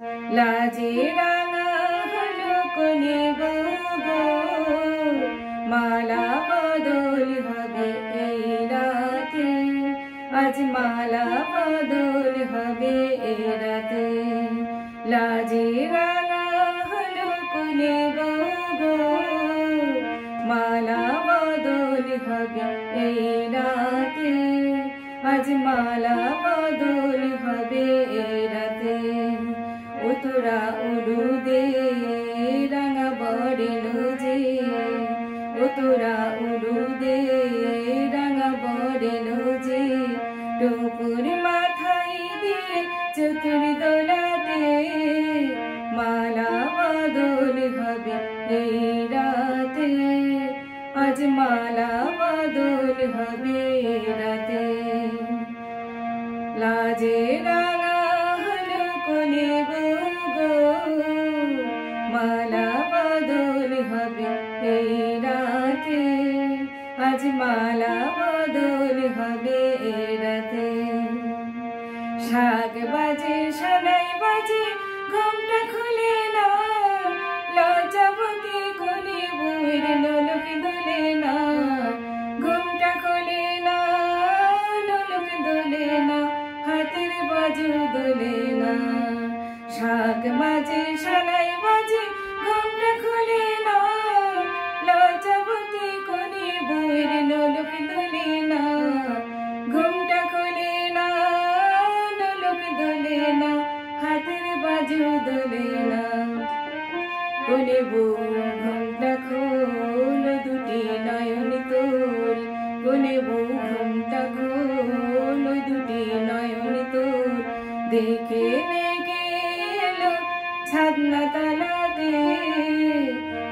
লাজে রাঙা হলো কোনে গো, মালা বদল হবে এই রাতে, আজ মালা বদল হবে এই রাতে। লাজে রাঙা হলো কোনে গো, মালা বদল হবে এই রাতে, আজ মালা বদল হবে এই রাতে। ও তোরা উলুদে রাঙা বড়েলো যে, ও তোরা উলুদে রাঙা বড়েলো যে, টুপুর মাথায় দিয়ে চতুর দোলাতে, মালা বদল হবে এই রাতে, আজ মালা বদল হবে এই রাতে। লাজে রাঙা হলো কোনে গো, মালা বদল হবে এই রাতে, আজ মালা বদল হবে এই রাতে। শাক বাজে সানাই বাজে ঘুমটা খুলে না, লজ্জাবতী কোনে বউয়ের নোলক দোলে না, ঘুমটা খুলে না, নোলক দোলে না, হাতের বাজু দোলে না। শাক বাজে সানাই বাজে ঘুমটা খুলে না, লজ্জাবতী কোনে বউয়ের নোলক দোলে না, ঘুমটা খুলে না, নোলক দোলে না, হাতের বাজু দোলে না। কোনে বউ ঘুমটা খোল, দুটি নয়ন তোল, কোনে বউ ঘুমটা খোল, দুটি নয়ন তোল। দেখে নেগে এলো ছাদনা তলাতে,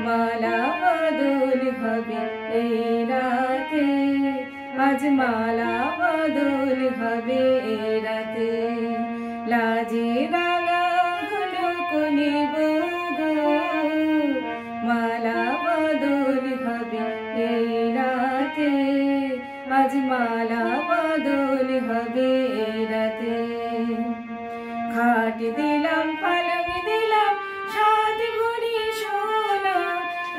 মালা বদল হবে এই রাতে, আজ মালা বদল হবে এই রাতে। লাজে রাঙা হলো কোনে গো, মালা বদল হবে এই রাতে, আজ মালা বদল হবে এই রাতে। খাট দিলাম পালং দিলাম সাত ভরি সোনা,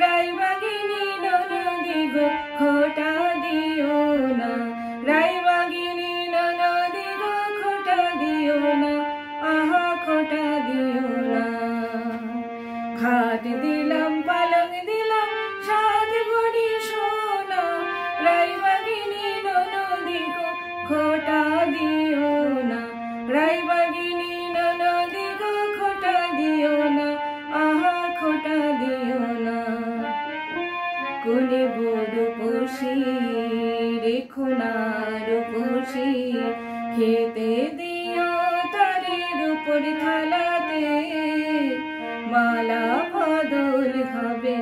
রাইবাগিনী ননদি গো খোটা দিও না, রাইবাগিনী ননদি গো খোটা দিও না, আহা খোটা দিও না। খাট দিলাম পালং দিলাম সাত ভরি সোনা, রাইবাগিনী ননদি গো খোটা দিও না, রাইবাগিনী ননদি গো খোটা দিও না, আহা খোটা দিও না। কোনে বড় রূপসী রেখো না রূপসী, খেতে দিও তারের উপর থালাতে, মালা বদল হবে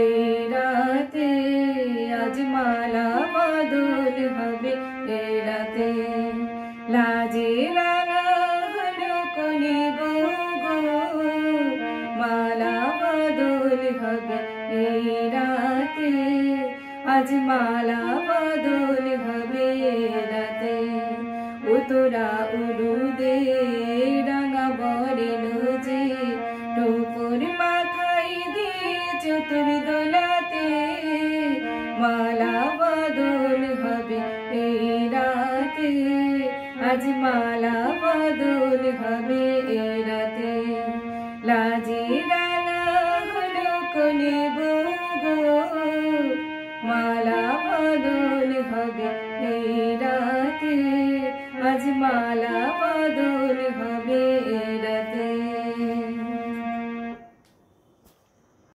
এই রাতে, আজ মালা বদল হবে এই রাতে। লাজে রাঙা হলো কোনে গো, মালা বদল হবে এই রাতে, আজ মালা বদল হবে এই রাতে। ও তোরা উলুদে রাঙা বড়েলো যে, টুপুর মাথায় দিয়ে চতুর দোলাতে, মালা বদল হবে এই রাতে, আজ মালা বদল হবে এই রাতে। লাজে রাঙা হলো কোনে গো, মালা বদল হবে এই রাতে, আজ মালা বদল হবে।